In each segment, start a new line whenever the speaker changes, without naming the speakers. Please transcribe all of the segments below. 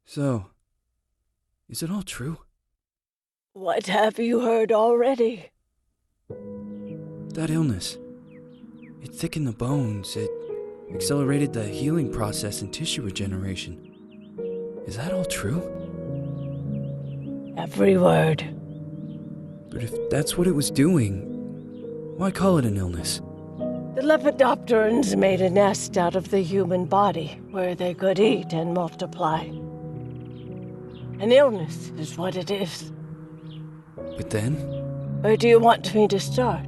So, is it all true?
What have you heard already?
That illness. It thickened the bones. It accelerated the healing process and tissue regeneration. Is that all true?
Every word.
But if that's what it was doing, why call it an illness?
The Lepidopterans made a nest out of the human body where they could eat and multiply. An illness is what it is.
But then,
Where do you want me to start?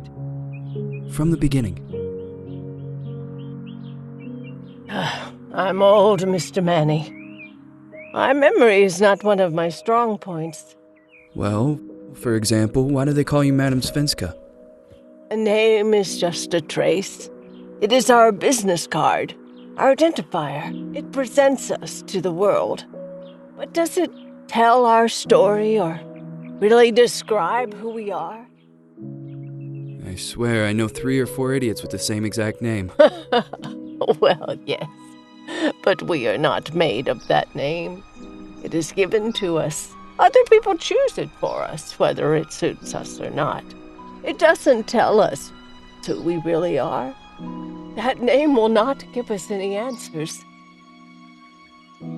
from the beginning.
I'm old, Mr. Manny. My memory is not one of my strong points.
Well, for example, why do they call you Madame Svenska?
A name is just a trace. It is our business card, our identifier. It presents us to the world. But does it tell our story or really describe who we are?
I swear I know 3 or 4 idiots with the same exact name.
Well, yes. But we are not made of that name. It is given to us. Other people choose it for us, whether it suits us or not. It doesn't tell us who we really are. That name will not give us any answers.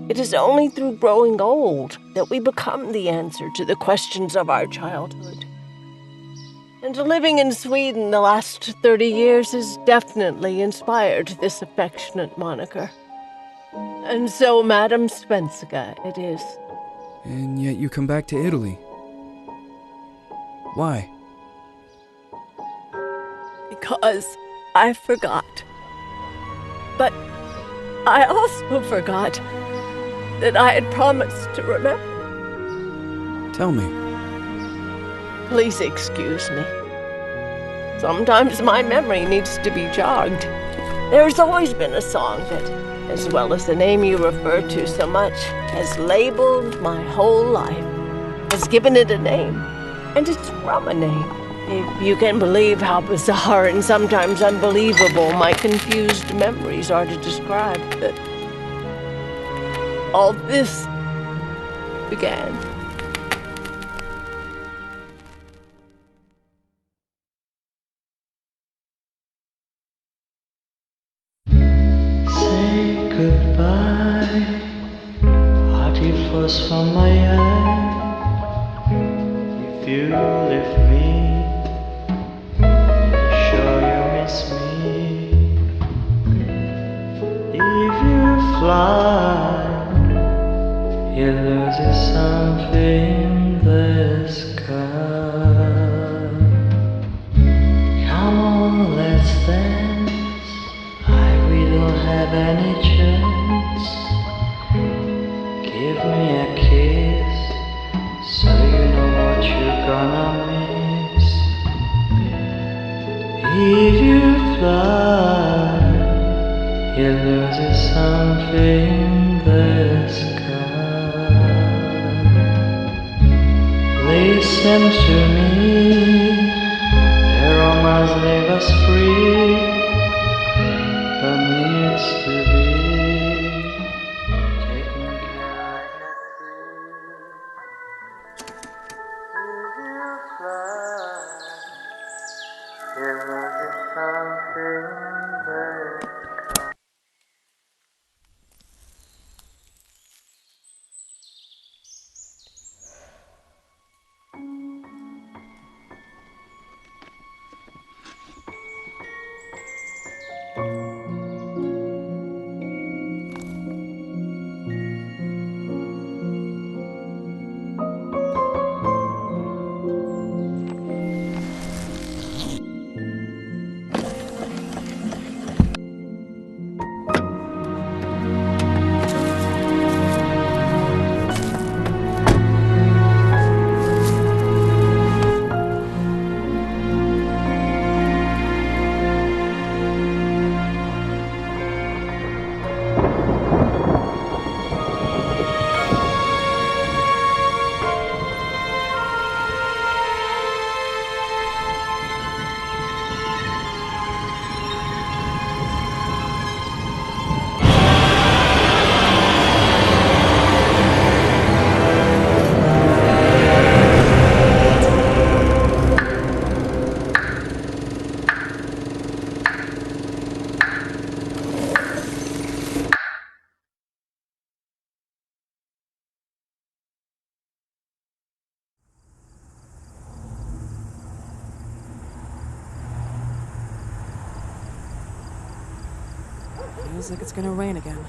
It is only through growing old that we become the answer to the questions of our childhood. And living in Sweden the last 30 years has definitely inspired this affectionate moniker. And so, Madam Svenska, it is.
And yet you come back to Italy. Why?
Because I forgot. But I also forgot that I had promised to remember.
Tell me.
Please excuse me. Sometimes my memory needs to be jogged. There's always been a song that, as well as the name you refer to so much, has labeled my whole life, has given it a name, and it's from a name. If you can believe how bizarre and sometimes unbelievable my confused memories are to describe that all this began.
Say goodbye, hearty frost from my eye. If you leave me, sure you miss me. If you fly, you lose something in the sky. Come on, let's dance. We don't have any chance. Give me a kiss, so you know what you're gonna miss. If you fly, you lose something in the sky. Listen to me, the romance leave us free. But needs to be taken care of. If you fly, there is something there.
Feels like it's gonna rain again.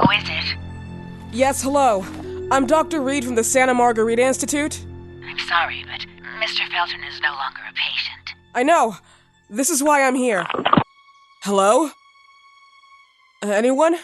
Who is it?
Yes, hello. I'm Dr. Reed from the Santa Margarita Institute.
I'm sorry, but Mr. Felton is no longer a patient.
I know. This is why I'm here. Hello? Anyone?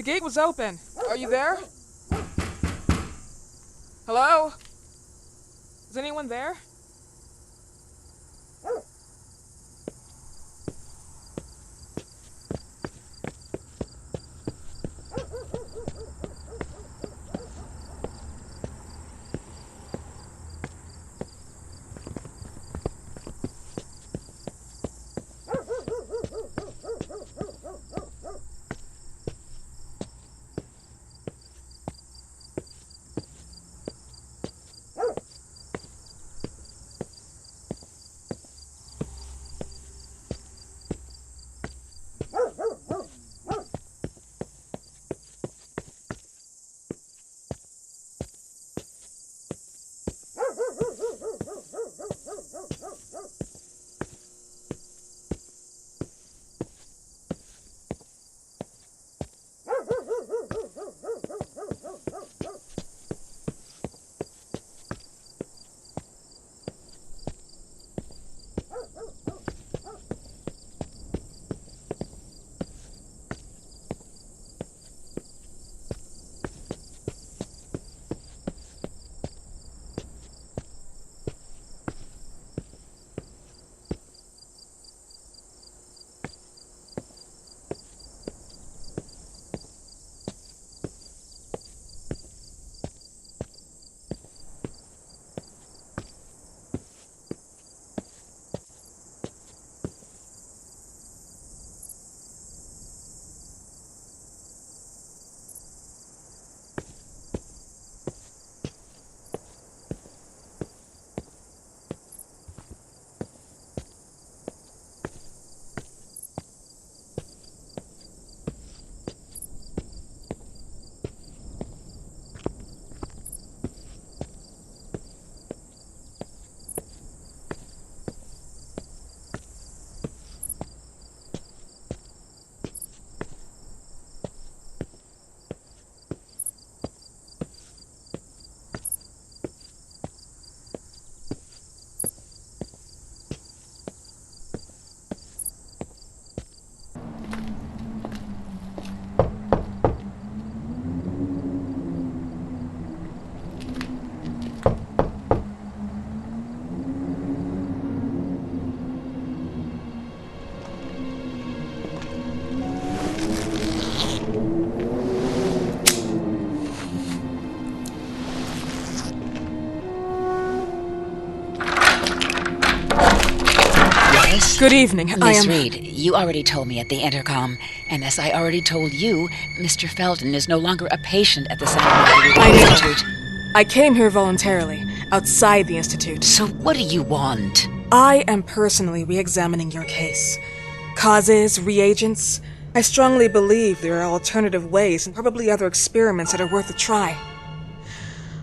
gate was open. Are you there? Hello? Is anyone there? Good evening.
Miss Reed, you already told me at the intercom, and as I already told you, Mr. Felton is no longer a patient at the Santa Institute.
I came here voluntarily, outside the Institute.
So what do you want?
I am personally re-examining your case. Causes, reagents. I strongly believe there are alternative ways and probably other experiments that are worth a try.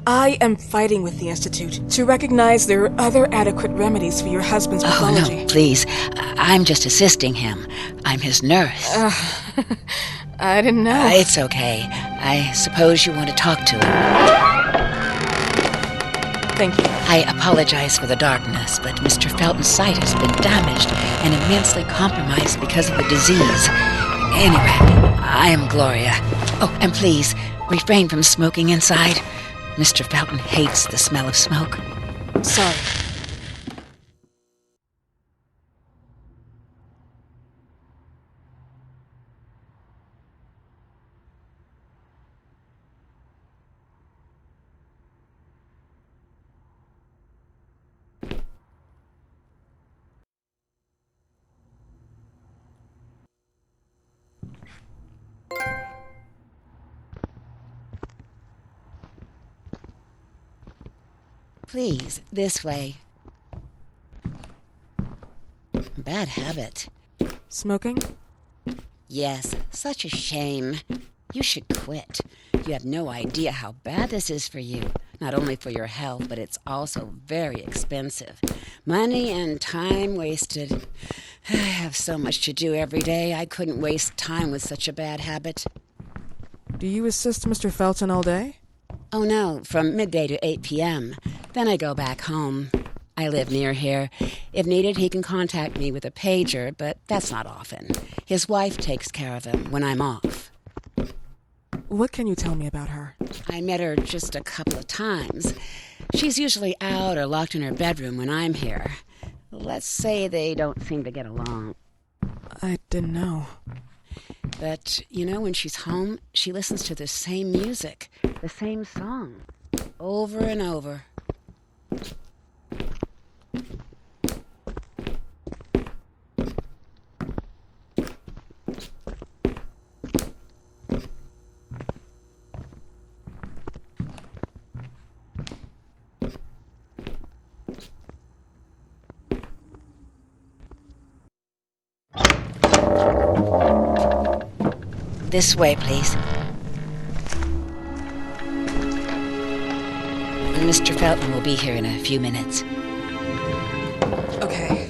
I am fighting with the Institute to recognize there are other adequate remedies for your husband's pathology.
Oh, no, please. I'm just assisting him. I'm his nurse.
I didn't know.
It's okay. I suppose you want to talk to him.
Thank you.
I apologize for the darkness, but Mr. Felton's sight has been damaged and immensely compromised because of the disease. Anyway, I am Gloria. Oh, and please, refrain from smoking inside. Mr. Felton hates the smell of smoke.
Sorry.
Please, this way. Bad habit.
Smoking?
Yes, such a shame. You should quit. You have no idea how bad this is for you. Not only for your health, but it's also very expensive. Money and time wasted. I have so much to do every day. I couldn't waste time with such a bad habit.
Do you assist Mr. Felton all day?
Oh no, from midday to 8 p.m. Then I go back home. I live near here. If needed, he can contact me with a pager, but that's not often. His wife takes care of him when I'm off.
What can you tell me about her?
I met her just a couple of times. She's usually out or locked in her bedroom when I'm here. Let's say they don't seem to get along.
I didn't know.
But, when she's home, she listens to the same music, the same song, over and over. This way, please. Mr. Felton will be here in a few minutes.
Okay.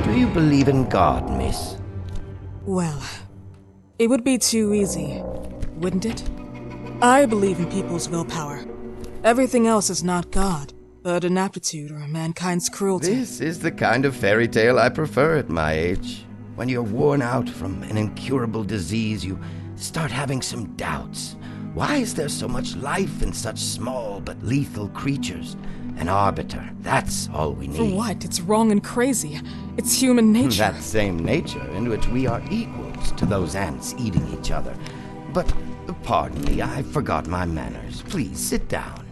Do you believe in God, miss?
Well, it would be too easy, wouldn't it? I believe in people's willpower. Everything else is not God, but an aptitude or mankind's cruelty.
This is the kind of fairy tale I prefer at my age. When you're worn out from an incurable disease, you start having some doubts. Why is there so much life in such small but lethal creatures? An arbiter, that's all we need.
For what? It's wrong and crazy. It's human nature.
That same nature in which we are equals to those ants eating each other. But, pardon me, I forgot my manners. Please, sit down.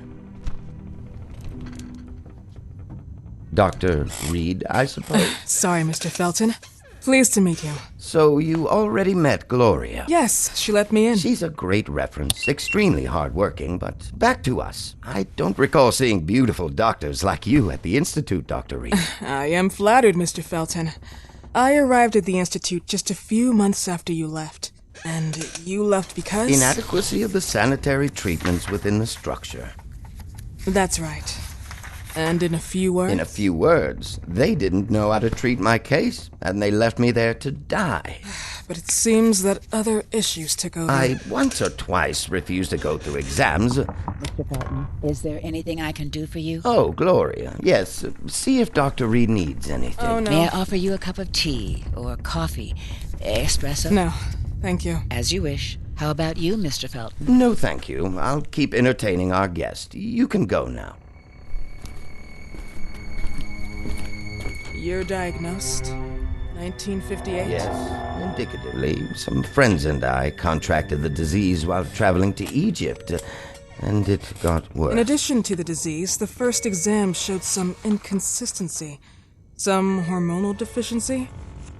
Dr. Reed, I suppose?
Sorry, Mr. Felton. Pleased to meet you.
So you already met Gloria?
Yes, she let me in.
She's a great reference, extremely hardworking, but back to us. I don't recall seeing beautiful doctors like you at the Institute, Dr. Reed.
I am flattered, Mr. Felton. I arrived at the Institute just a few months after you left. And you left because?
Inadequacy of the sanitary treatments within the structure.
That's right. And in a few words?
In a few words, they didn't know how to treat my case, and they left me there to die.
But it seems that other issues took over.
I once or twice refused to go through exams.
Mr. Felton, is there anything I can do for you?
Oh, Gloria, yes. See if Dr. Reed needs anything.
Oh, no.
May I offer you a cup of tea or coffee? Espresso?
No, thank you.
As you wish. How about you, Mr. Felton?
No, thank you. I'll keep entertaining our guest. You can go now.
You're diagnosed? 1958?
Yes, indicatively. Some friends and I contracted the disease while traveling to Egypt, and it got worse.
In addition to the disease, the first exam showed some inconsistency. Some hormonal deficiency?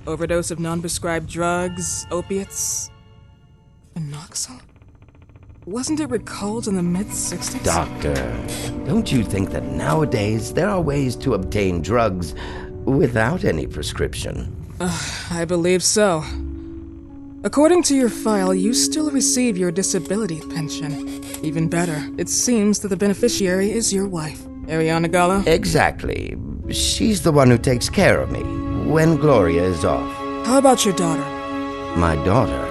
Overdose of non-prescribed drugs, opiates? Phenoxyl? Wasn't it recalled in the mid-60s?
Doctor, don't you think that nowadays there are ways to obtain drugs without any prescription?
I believe so. According to your file, you still receive your disability pension. Even better, it seems that the beneficiary is your wife, Ariana Gallo.
Exactly. She's the one who takes care of me when Gloria is off.
How about your daughter?
My daughter?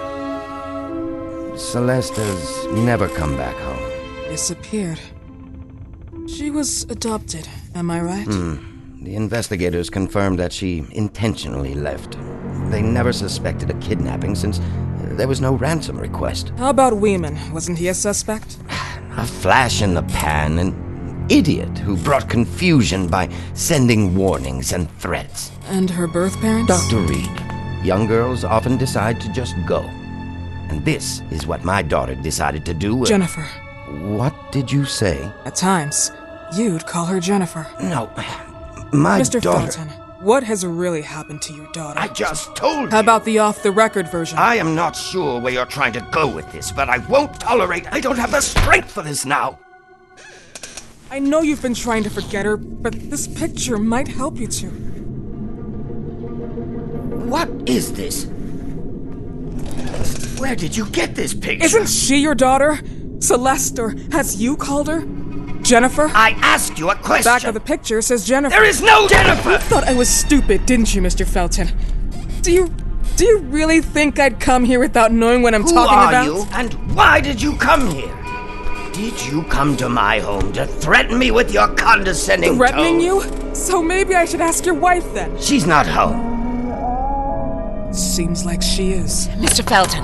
Celeste has never come back home.
Disappeared. She was adopted, am I right?
The investigators confirmed that she intentionally left. They never suspected a kidnapping since there was no ransom request.
How about Weeman? Wasn't he a suspect?
A flash in the pan, an idiot who brought confusion by sending warnings and threats.
And her birth parents?
Dr. Reed, young girls often decide to just go. And this is what my daughter decided to do.
Jennifer.
What did you say?
At times, you'd call her Jennifer.
No, my
Mr.
daughter...
Felton, what has really happened to your daughter?
I just told you.
How about the off-the-record version?
I am not sure where you're trying to go with this, but I won't tolerate... I don't have the strength for this now.
I know you've been trying to forget her, but this picture might help you to.
What is this? Where did you get this picture?
Isn't she your daughter? Celeste, or has you called her? Jennifer?
I asked you a question.
Back of the picture says Jennifer.
There is no Jennifer!
You thought I was stupid, didn't you, Mr. Felton? Do you really think I'd come here without knowing what I'm talking about?
Who are you, and why did you come here? Did you come to my home to threaten me with your condescending
Threatening
tone?
you? So maybe I should ask your wife then.
She's not home.
Seems like she is.
Mr. Felton,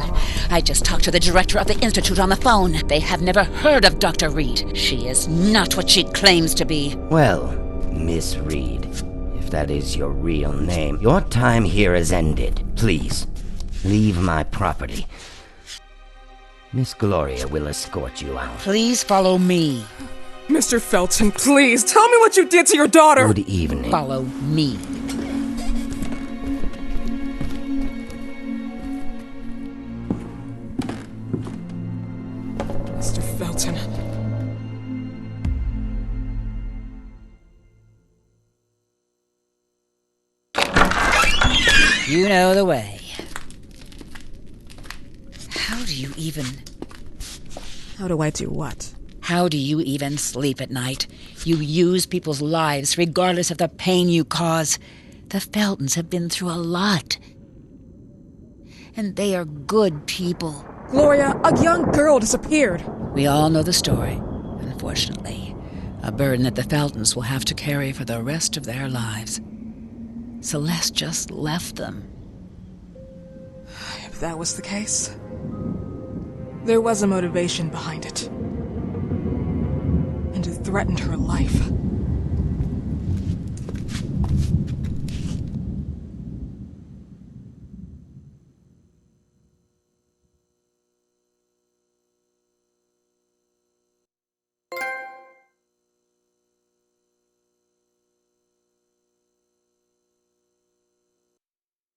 I just talked to the director of the Institute on the phone. They have never heard of Dr. Reed. She is not what she claims to be.
Well, Miss Reed, if that is your real name, your time here has ended. Please, leave my property. Miss Gloria will escort you out.
Please follow me.
Mr. Felton, please, tell me what you did to your daughter!
Good evening.
Follow me.
Mr. Felton.
You know the way. How do you even...
How do I do what?
How do you even sleep at night? You use people's lives regardless of the pain you cause. The Feltons have been through a lot. And they are good people.
Gloria, a young girl disappeared.
We all know the story, unfortunately. A burden that the Feltons will have to carry for the rest of their lives. Celeste just left them.
If that was the case, there was a motivation behind it. And it threatened her life.